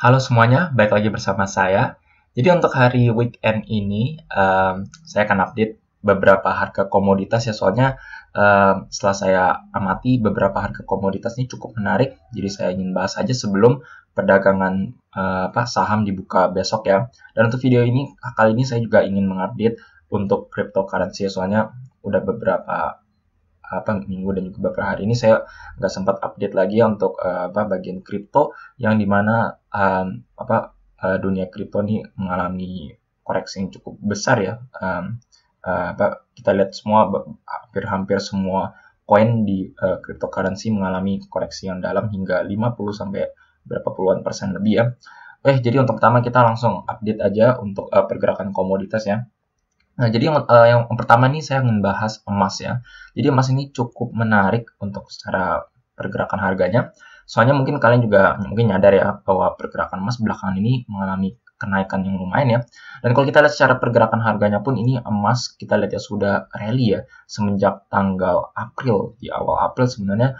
Halo semuanya, balik lagi bersama saya. Jadi untuk hari weekend ini, saya akan update beberapa harga komoditas ya. Soalnya setelah saya amati beberapa harga komoditas ini cukup menarik. Jadi saya ingin bahas aja sebelum perdagangan saham dibuka besok ya. Dan untuk video ini, kali ini saya juga ingin mengupdate untuk cryptocurrency ya. Soalnya udah beberapa minggu dan juga beberapa hari ini saya nggak sempat update lagi ya untuk bagian kripto yang dimana dunia kripto ini mengalami koreksi yang cukup besar ya. Kita lihat semua hampir semua koin di cryptocurrency mengalami koreksi yang dalam hingga 50 sampai berapa puluhan persen lebih ya. Jadi untuk pertama kita langsung update aja untuk pergerakan komoditas ya. Nah, jadi yang pertama nih saya ingin bahas emas ya. Jadi emas ini cukup menarik untuk secara pergerakan harganya. Soalnya mungkin kalian juga mungkin nyadar ya bahwa pergerakan emas belakangan ini mengalami kenaikan yang lumayan ya. Dan kalau kita lihat secara pergerakan harganya pun ini emas kita lihat ya sudah rally ya semenjak tanggal April. Di awal April sebenarnya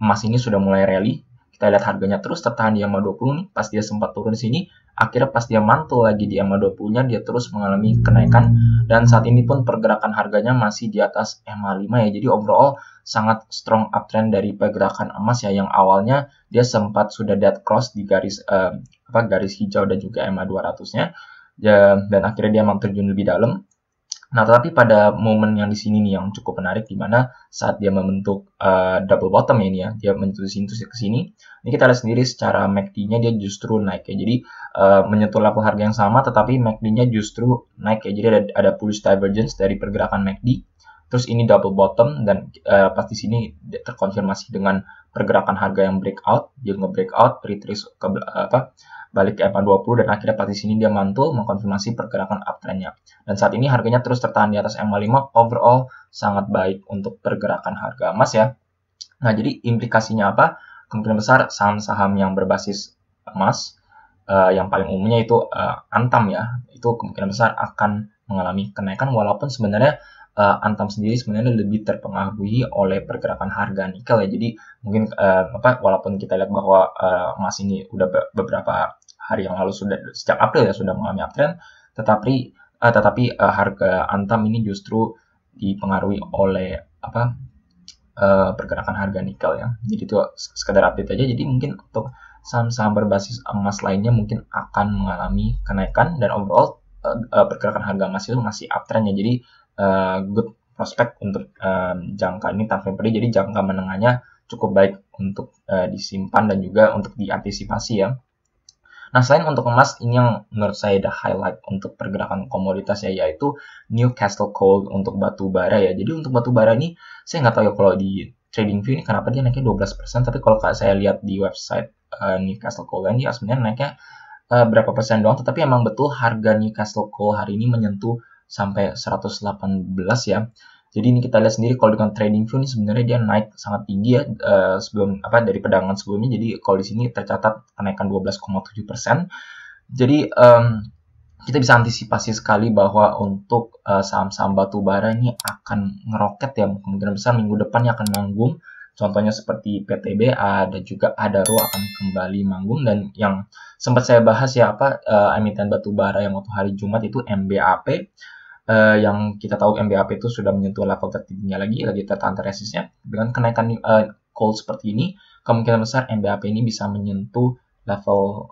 emas ini sudah mulai rally. Kita lihat harganya terus tertahan di EMA 20 nih, pas dia sempat turun di sini, akhirnya pas dia mantul lagi di EMA 20-nya, dia terus mengalami kenaikan, dan saat ini pun pergerakan harganya masih di atas EMA 5 ya, jadi overall sangat strong uptrend dari pergerakan emas ya, yang awalnya dia sempat sudah dead cross di garis hijau dan juga EMA 200-nya, dan akhirnya dia memang terjun lebih dalam. Nah, tetapi pada momen yang di sini nih yang cukup menarik, di mana saat dia membentuk double bottom ya ini ya, dia menyentuh sini ke sini. Ini kita lihat sendiri secara MACD-nya dia justru naik ya. Jadi menyentuh level harga yang sama, tetapi MACD-nya justru naik ya. Jadi ada bullish divergence dari pergerakan MACD. Terus ini double bottom dan pas di sini terkonfirmasi dengan pergerakan harga yang breakout, dia nge-breakout, retrace ke balik ke EMA 20 dan akhirnya pas di sini dia mantul mengkonfirmasi pergerakan uptrend-nya. Dan saat ini harganya terus tertahan di atas EMA 5, overall sangat baik untuk pergerakan harga emas ya. Nah, jadi implikasinya apa? Kemungkinan besar saham-saham yang berbasis emas yang paling umumnya itu Antam ya, itu kemungkinan besar akan mengalami kenaikan walaupun sebenarnya Antam sendiri sebenarnya lebih terpengaruhi oleh pergerakan harga nikel ya. Jadi mungkin walaupun kita lihat bahwa emas ini udah beberapa hari yang lalu sejak April ya sudah mengalami uptrend, tetapi harga Antam ini justru dipengaruhi oleh pergerakan harga nikel ya. Jadi itu sekedar update aja. Jadi mungkin untuk saham-saham berbasis emas lainnya mungkin akan mengalami kenaikan dan overall pergerakan harga emas itu masih uptrend ya. Jadi good prospect untuk jangka ini time frame jadi jangka menengahnya cukup baik untuk disimpan dan juga untuk diantisipasi ya. Nah, selain untuk emas, ini yang menurut saya ada highlight untuk pergerakan komoditas ya, yaitu Newcastle Coal untuk batu bara ya. Jadi untuk batu bara ini, saya nggak tahu ya kalau di TradingView ini kenapa dia naiknya 12%, tapi kalau saya lihat di website Newcastle Coal ini sebenarnya naiknya berapa persen doang, tetapi emang betul harga Newcastle Coal hari ini menyentuh sampai 118 ya. Jadi ini kita lihat sendiri kalau dengan TradingView ini sebenarnya dia naik sangat tinggi ya sebelum dari perdagangan sebelumnya. Jadi kalau di sini tercatat kenaikan 12,7%. Jadi kita bisa antisipasi sekali bahwa untuk saham-saham batu bara ini akan ngeroket ya, kemungkinan besar minggu depannya akan manggung. Contohnya seperti PTBA dan juga Adaro akan kembali manggung, dan yang sempat saya bahas ya emiten batu bara yang waktu hari Jumat itu MBAP. Yang kita tahu MBAP itu sudah menyentuh level tertingginya lagi tertahan resistnya. Dengan kenaikan coal seperti ini, kemungkinan besar MBAP ini bisa menyentuh level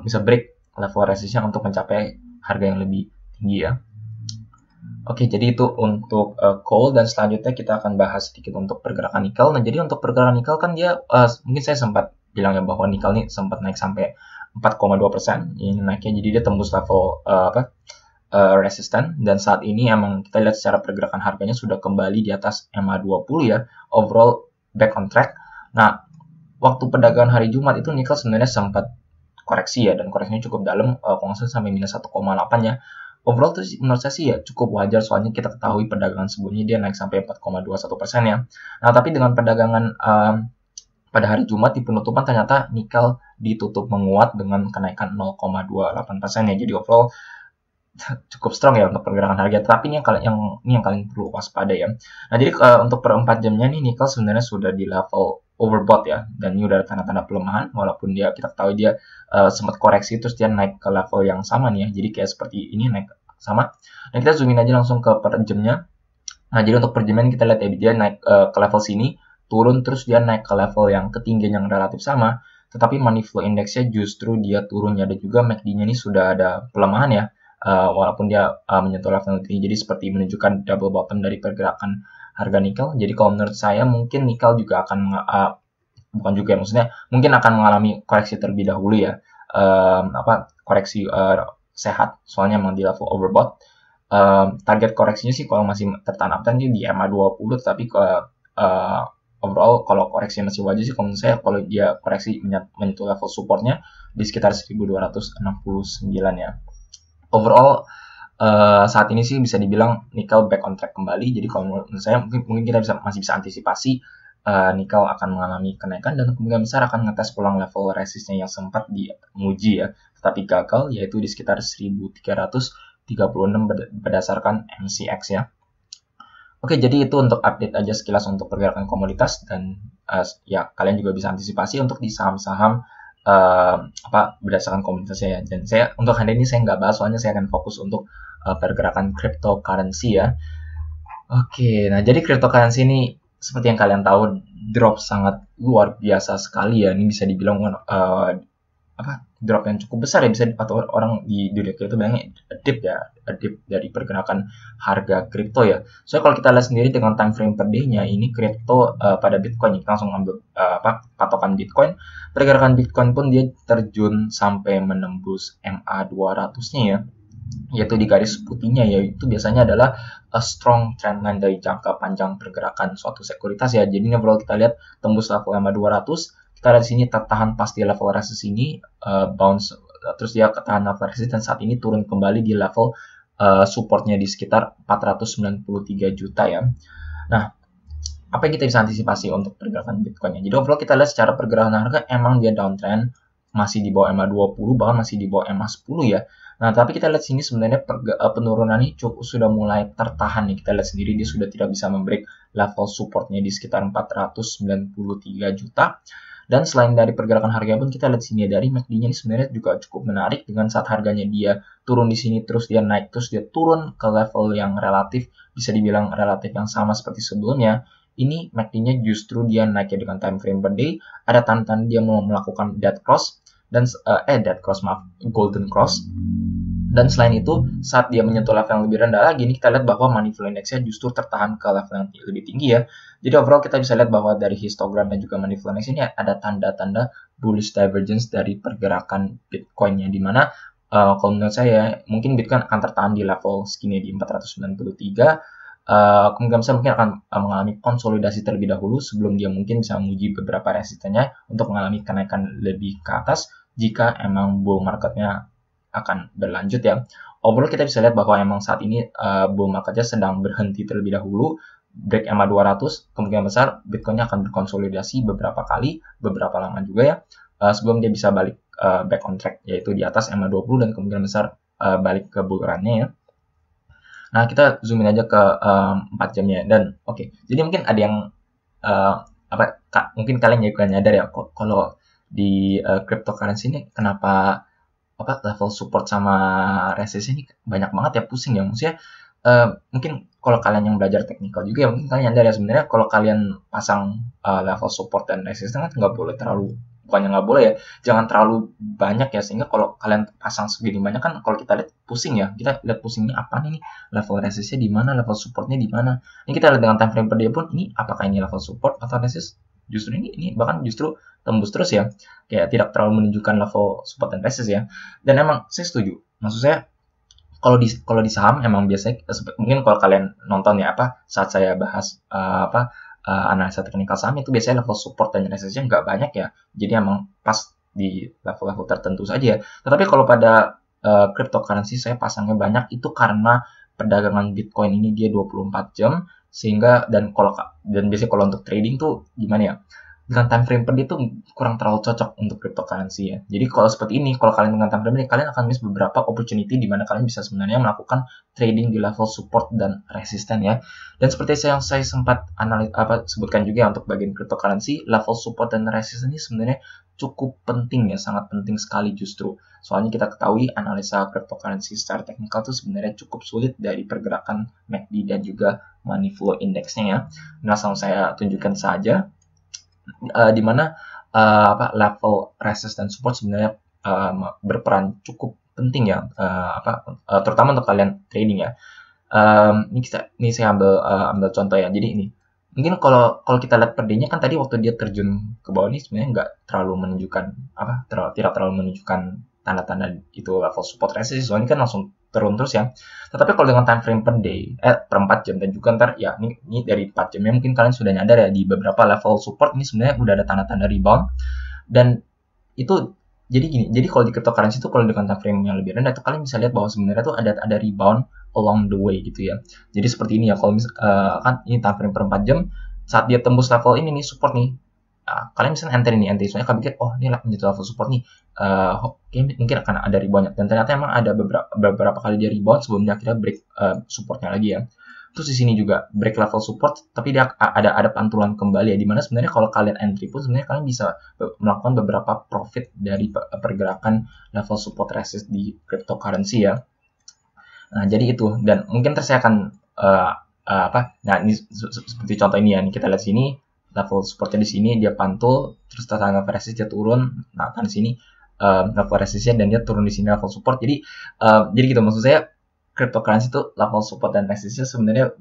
bisa break level resistnya untuk mencapai harga yang lebih tinggi ya. Oke, jadi itu untuk coal, dan selanjutnya kita akan bahas sedikit untuk pergerakan nikel. Nah, jadi untuk pergerakan nikel kan dia mungkin saya sempat bilang ya bahwa nikel ini sempat naik sampai 4,2% ini naiknya, jadi dia tembus level resisten, dan saat ini emang kita lihat secara pergerakan harganya sudah kembali di atas EMA 20 ya, overall back on track. Nah, waktu perdagangan hari Jumat itu nikel sebenarnya sempat koreksi ya, dan koreksinya cukup dalam, kalau nggak salah sampai minus 1,8 ya. Overall tuh menurut saya sih ya cukup wajar, soalnya kita ketahui perdagangan sebelumnya dia naik sampai 4,21% ya. Nah, tapi dengan perdagangan pada hari Jumat di penutupan ternyata nikel ditutup menguat dengan kenaikan 0,28% ya. Jadi overall cukup strong ya untuk pergerakan harga, tapi ini yang kalian perlu waspada ya. Nah, jadi untuk per 4 jamnya nih nikel sebenarnya sudah di level overbought ya, dan ini udah ada tanda-tanda pelemahan walaupun kita tahu dia sempat koreksi terus dia naik ke level yang sama nih ya. Jadi kayak seperti ini naik sama. Dan kita zoomin aja langsung ke per jamnya. Nah, jadi untuk per jamnya kita lihat ya dia naik ke level sini, turun terus dia naik ke level yang ketinggian yang relatif sama. Tetapi money flow index-nya justru dia turun ya, dan juga MACD-nya ini sudah ada pelemahan ya. Walaupun dia menyentuh level tinggi, jadi seperti menunjukkan double bottom dari pergerakan harga nikel. Jadi kalau menurut saya mungkin nikel juga akan bukan juga ya, maksudnya mungkin akan mengalami koreksi terlebih dahulu ya, koreksi sehat, soalnya memang di level overbought. Target koreksinya sih kalau masih tertahan uptrend di MA20, tapi overall kalau koreksi masih wajar sih kalau menurut saya, kalau dia koreksi menyentuh level supportnya di sekitar 1269 ya. Overall saat ini sih bisa dibilang nikel back on track kembali. Jadi kalau menurut saya mungkin kita masih bisa antisipasi nikel akan mengalami kenaikan dan kemungkinan besar akan ngetes pulang level resistnya yang sempat diuji ya, tetapi gagal, yaitu di sekitar 1336 berdasarkan MCX ya. Oke, jadi itu untuk update aja sekilas untuk pergerakan komoditas, dan ya kalian juga bisa antisipasi untuk di saham-saham berdasarkan komoditasnya ya. Dan saya untuk hari ini saya nggak bahas, soalnya saya akan fokus untuk pergerakan cryptocurrency ya. Oke, nah jadi cryptocurrency ini seperti yang kalian tahu drop sangat luar biasa sekali ya. Ini bisa dibilang drop yang cukup besar ya, bisa atau orang di dunia kripto bilangnya dip dari pergerakan harga kripto ya. So kalau kita lihat sendiri dengan time frame per day-nya, ini kripto pada Bitcoin, kita langsung ambil patokan Bitcoin. Pergerakan Bitcoin pun dia terjun sampai menembus MA200-nya ya, yaitu di garis putihnya, yaitu biasanya adalah a strong trendline dari jangka panjang pergerakan suatu sekuritas ya. Jadi overall kita lihat tembus level MA200, kita lihat di sini tertahan pas di level resistance ini, bounce, terus dia ketahan level resistance dan saat ini turun kembali di level supportnya di sekitar 493 juta ya. Nah, apa yang kita bisa antisipasi untuk pergerakan Bitcoin-nya? Jadi overall kita lihat secara pergerakan harga emang dia downtrend, masih di bawah MA20, bahkan masih di bawah MA10 ya. Nah, tapi kita lihat sini sebenarnya penurunan ini sudah mulai tertahan nih. Kita lihat sendiri dia sudah tidak bisa membreak level supportnya di sekitar 493 juta. Dan selain dari pergerakan harga pun kita lihat sini dari MACD-nya ini sebenarnya juga cukup menarik, dengan saat harganya dia turun di sini terus dia naik terus dia turun ke level yang relatif bisa dibilang relatif yang sama seperti sebelumnya. Ini MACD-nya justru dia naik ya dengan time frame per day, ada tanda-tanda dia mau melakukan dead cross dan golden cross. Dan selain itu, saat dia menyentuh level yang lebih rendah lagi, ini kita lihat bahwa money flow index-nya justru tertahan ke level yang lebih tinggi ya. Jadi overall kita bisa lihat bahwa dari histogram dan juga money flow index ini ada tanda-tanda bullish divergence dari pergerakan Bitcoin-nya, di mana kalau menurut saya mungkin Bitcoin akan tertahan di level segini di 493. Kemungkinan besar mungkin akan mengalami konsolidasi terlebih dahulu sebelum dia mungkin bisa menguji beberapa resistennya untuk mengalami kenaikan lebih ke atas jika emang bull marketnya akan berlanjut ya. Overall kita bisa lihat bahwa emang saat ini bull marketnya sedang berhenti terlebih dahulu, break MA200, kemungkinan besar Bitcoinnya akan berkonsolidasi beberapa kali, beberapa lama juga ya, sebelum dia bisa balik back on track, yaitu di atas MA20 dan kemungkinan besar balik ke bull run-nya ya. Nah, kita zoomin aja ke 4 jamnya dan oke. Jadi mungkin ada yang mungkin kalian juga nyadar ya, kalau di cryptocurrency ini kenapa level support sama resistance ini banyak banget ya, pusing ya. Maksudnya mungkin kalau kalian yang belajar teknikal juga ya, mungkin kalian nyadar ya sebenarnya kalau kalian pasang level support dan resistance kan nggak boleh terlalu, bukannya nggak boleh ya, jangan terlalu banyak ya, sehingga kalau kalian pasang segini banyak kan kalau kita lihat pusing ya, kita lihat pusingnya apa nih, level resistance di mana, level supportnya di mana. Ini kita lihat dengan time frame per day pun, ini apakah ini level support atau resistance? Justru ini bahkan justru tembus terus ya, kayak tidak terlalu menunjukkan level support dan resistance ya. Dan emang saya setuju, maksud saya kalau di saham emang biasanya mungkin kalau kalian nonton ya saat saya bahas analisa teknikal saham, itu biasanya level support dan resistance-nya nggak banyak ya, jadi emang pas di level-level tertentu saja. Tetapi kalau pada cryptocurrency saya pasangnya banyak, itu karena perdagangan Bitcoin ini dia 24 jam, sehingga dan biasanya kalau untuk trading tuh gimana ya, dengan time frame per day itu kurang terlalu cocok untuk cryptocurrency ya. Jadi kalau seperti ini, kalau kalian dengan time frame per day, kalian akan miss beberapa opportunity di mana kalian bisa sebenarnya melakukan trading di level support dan resisten ya. Dan seperti yang saya sempat sebutkan juga untuk bagian cryptocurrency, level support dan resisten ini sebenarnya cukup penting ya, sangat penting sekali justru. Soalnya kita ketahui analisa cryptocurrency secara teknikal itu sebenarnya cukup sulit dari pergerakan MACD dan juga money flow indexnya ya. Nah, langsung saya tunjukkan saja di mana level resistance dan support sebenarnya berperan cukup penting ya, terutama untuk kalian trading ya. Ini saya ambil contoh ya. Jadi ini mungkin kalau kita lihat per day-nya kan tadi waktu dia terjun ke bawah ini sebenarnya nggak terlalu menunjukkan tidak terlalu menunjukkan tanda-tanda itu level support resistance, soalnya kan langsung turun terus ya. Tetapi kalau dengan time frame per day, per 4 jam dan juga ntar ya ini dari 4 jamnya mungkin kalian sudah nyadar ya di beberapa level support ini sebenarnya udah ada tanda-tanda rebound. Dan itu jadi gini, jadi kalau di cryptocurrency itu kalau dengan time frame yang lebih rendah itu kalian bisa lihat bahwa sebenarnya tuh ada rebound along the way gitu ya. Jadi seperti ini ya, kalau kan ini time frame per 4 jam, saat dia tembus level ini nih support nih, kalian bisa enter soalnya kalian pikir oh ini menjadi level support nih, mungkin akan ada rebound, dan ternyata emang ada beberapa kali dia rebound sebelum dia akhirnya break supportnya lagi ya. Terus di sini juga break level support, tapi dia ada pantulan kembali ya, dimana sebenarnya kalau kalian entry pun sebenarnya kalian bisa melakukan beberapa profit dari pergerakan level support resist di cryptocurrency ya. Nah jadi itu, dan mungkin terus saya akan nah ini seperti contoh ini ya, ini kita lihat sini level supportnya di sini dia pantul, terus level resist dia turun, nah kan di sini level resistnya dan dia turun di sini level support. Jadi gitu, maksud saya cryptocurrency itu level support dan resistnya sebenarnya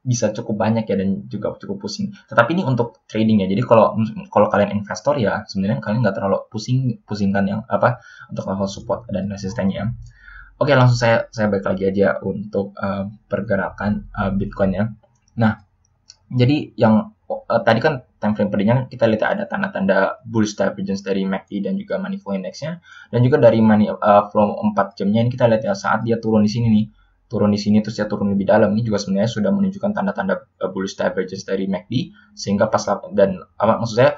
bisa cukup banyak ya, dan juga cukup pusing. Tetapi ini untuk trading ya. Jadi kalau kalian investor ya sebenarnya kalian nggak terlalu pusingkan yang untuk level support dan resistennya. Oke, langsung saya balik lagi aja untuk pergerakan Bitcoin ya. Nah, jadi yang tadi kan time frame per day-nya kita lihat ada tanda-tanda bullish divergence dari MACD dan juga money flow index-nya, dan juga dari money flow 4 jamnya ini kita lihat ya, saat dia turun di sini terus dia turun lebih dalam, ini juga sebenarnya sudah menunjukkan tanda-tanda bullish divergence dari MACD, sehingga pas dan maksud saya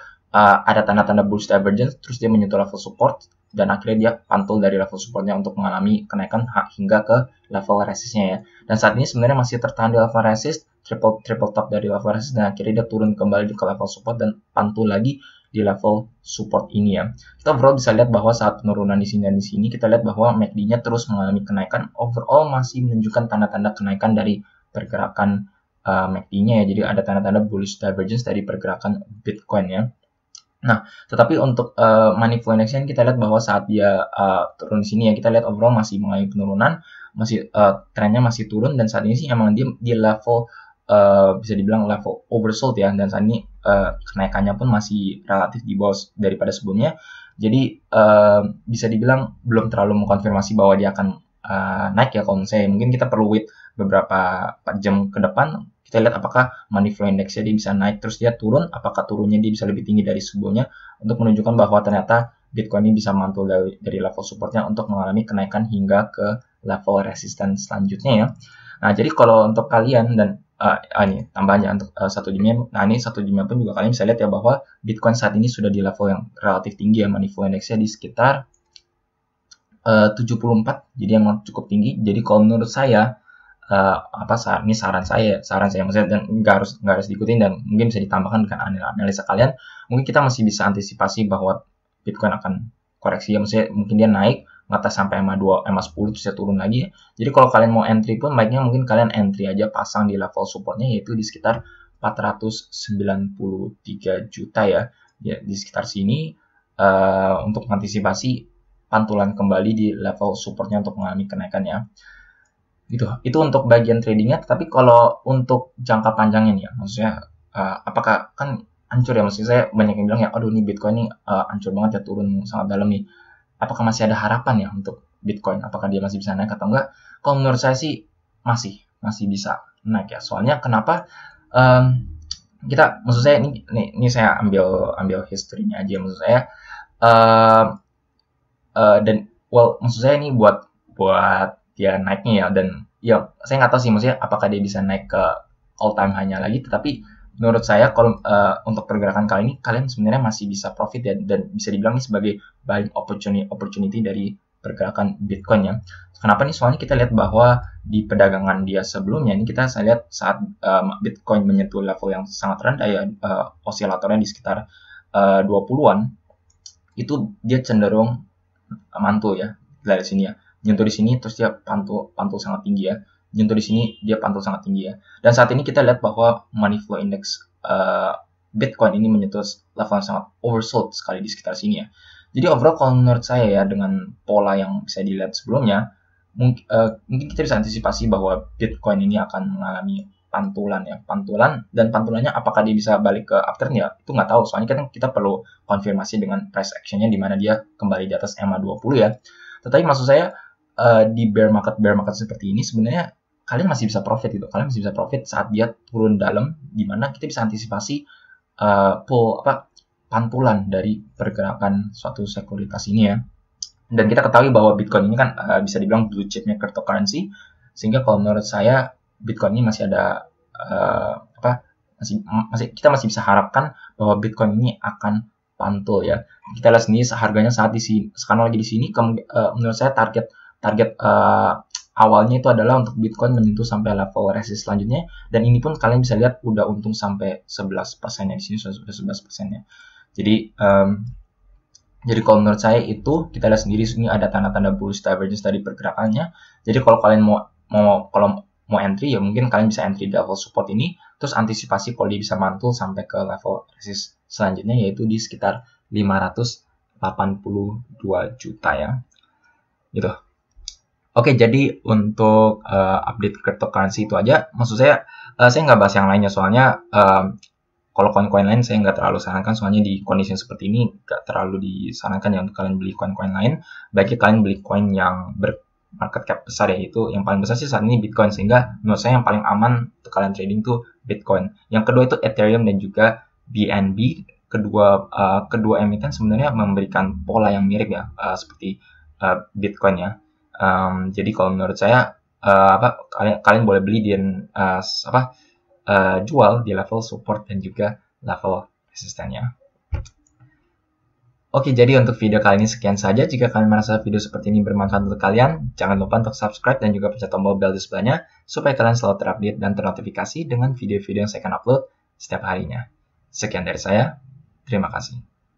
ada tanda-tanda bullish divergence terus dia menyentuh level support dan akhirnya dia pantul dari level supportnya untuk mengalami kenaikan hingga ke level resistnya ya. Dan saat ini sebenarnya masih tertahan di level resist, triple top dari level resist, dan akhirnya dia turun kembali ke level support dan pantul lagi di level support ini ya. Kita overall bisa lihat bahwa saat penurunan di sini dan di sini kita lihat bahwa MACD-nya terus mengalami kenaikan, overall masih menunjukkan tanda-tanda kenaikan dari pergerakan MACD-nya ya. Jadi ada tanda-tanda bullish divergence dari pergerakan Bitcoin ya. Nah, tetapi untuk money flow index kita lihat bahwa saat dia turun di sini ya, kita lihat overall masih mengalami penurunan, masih trennya masih turun, dan saat ini sih emang dia di level bisa dibilang level oversold ya, dan saat ini kenaikannya pun masih relatif di bawah daripada sebelumnya. Jadi bisa dibilang belum terlalu mengkonfirmasi bahwa dia akan naik ya. Kalau misalnya mungkin kita perlu wait beberapa jam ke depan, kita lihat apakah money flow index-nya dia bisa naik terus dia turun, apakah turunnya dia bisa lebih tinggi dari sebelumnya, untuk menunjukkan bahwa ternyata Bitcoin ini bisa mantul dari level supportnya untuk mengalami kenaikan hingga ke level resistance selanjutnya ya. Nah jadi kalau untuk kalian, dan ini tambahnya untuk 1 jamnya, nah ini 1 jamnya pun juga kalian bisa lihat ya bahwa Bitcoin saat ini sudah di level yang relatif tinggi ya, money flow index-nya di sekitar 74, jadi emang cukup tinggi. Jadi kalau menurut saya ini saran saya maksudnya, dan nggak harus diikutin, dan mungkin bisa ditambahkan dengan analisa kalian. Mungkin kita masih bisa antisipasi bahwa Bitcoin akan koreksi ya, maksudnya mungkin dia naik ngatas sampai MA2, MA10 terus dia turun lagi. Jadi kalau kalian mau entry pun baiknya mungkin kalian entry aja pasang di level supportnya, yaitu di sekitar 493 juta ya, di sekitar sini, untuk mengantisipasi pantulan kembali di level supportnya untuk mengalami kenaikan ya. Gitu. Itu untuk bagian tradingnya. Tapi kalau untuk jangka panjangnya nih ya, maksudnya apakah kan hancur ya, maksudnya saya banyak yang bilang ya, aduh nih Bitcoin nih hancur banget ya, turun sangat dalam nih. Apakah masih ada harapan ya untuk Bitcoin? Apakah dia masih bisa naik atau enggak? Kalau menurut saya sih masih bisa naik ya. Soalnya kenapa? Maksud saya ini saya ambil history-nya aja, maksud saya maksud saya ini buat dia naiknya ya, dan ya saya nggak tahu sih maksudnya apakah dia bisa naik ke all time high-nya lagi, tetapi menurut saya kalau untuk pergerakan kali ini kalian sebenarnya masih bisa profit ya, dan bisa dibilang ini sebagai buying opportunity dari pergerakan Bitcoin ya. Kenapa nih? Soalnya kita lihat bahwa di perdagangan dia sebelumnya ini saya lihat saat Bitcoin menyentuh level yang sangat rendah ya, osilatornya di sekitar 20-an, itu dia cenderung mantul ya dari sini ya, nyentuh di sini terus dia pantul sangat tinggi ya, nyentuh di sini dia pantul sangat tinggi ya. Dan saat ini kita lihat bahwa money flow index Bitcoin ini menyentuh level yang sangat oversold sekali di sekitar sini ya. Jadi overall kalau menurut saya ya, dengan pola yang bisa dilihat sebelumnya, mungkin kita bisa antisipasi bahwa Bitcoin ini akan mengalami pantulan ya, dan pantulannya apakah dia bisa balik ke uptrend ya, itu nggak tahu, soalnya kita perlu konfirmasi dengan price actionnya di mana dia kembali di atas EMA 20 ya. Tetapi maksud saya di bear market seperti ini sebenarnya kalian masih bisa profit gitu, kalian masih bisa profit saat dia turun dalam, di mana kita bisa antisipasi pantulan dari pergerakan suatu sekuritas ini ya. Dan kita ketahui bahwa Bitcoin ini kan bisa dibilang blue chipnya cryptocurrency, sehingga kalau menurut saya Bitcoin ini masih ada kita masih bisa harapkan bahwa Bitcoin ini akan pantul ya. Kita lihat sendiri harganya saat di sini, sekarang lagi di sini. Menurut saya target awalnya itu adalah untuk Bitcoin menyentuh sampai level resist selanjutnya, dan ini pun kalian bisa lihat udah untung sampai 11% ya, di sini sudah 11% ya. Jadi kalau menurut saya itu kita lihat sendiri sini ada tanda-tanda bullish divergence dari pergerakannya. Jadi kalau kalian mau entry ya, mungkin kalian bisa entry di level support ini, terus antisipasi kalau dia bisa mantul sampai ke level resist selanjutnya, yaitu di sekitar 582 juta ya. Gitu. Oke, jadi untuk update cryptocurrency itu aja. Maksud saya nggak bahas yang lainnya, soalnya kalau koin-koin lain saya nggak terlalu sarankan, soalnya di kondisi seperti ini nggak terlalu disarankan ya untuk kalian beli koin-koin lain. Baiknya kalian beli koin yang bermarket cap besar, yaitu yang paling besar sih saat ini Bitcoin, sehingga menurut saya yang paling aman untuk kalian trading tuh Bitcoin. Yang kedua itu Ethereum dan juga BNB. Kedua emiten sebenarnya memberikan pola yang mirip ya, seperti Bitcoin ya. Jadi kalau menurut saya kalian boleh beli dan jual di level support dan juga level resistennya. Oke, jadi untuk video kali ini sekian saja. Jika kalian merasa video seperti ini bermanfaat untuk kalian, jangan lupa untuk subscribe dan juga pencet tombol bell di sebelahnya, supaya kalian selalu terupdate dan ternotifikasi dengan video-video yang saya akan upload setiap harinya. Sekian dari saya, terima kasih.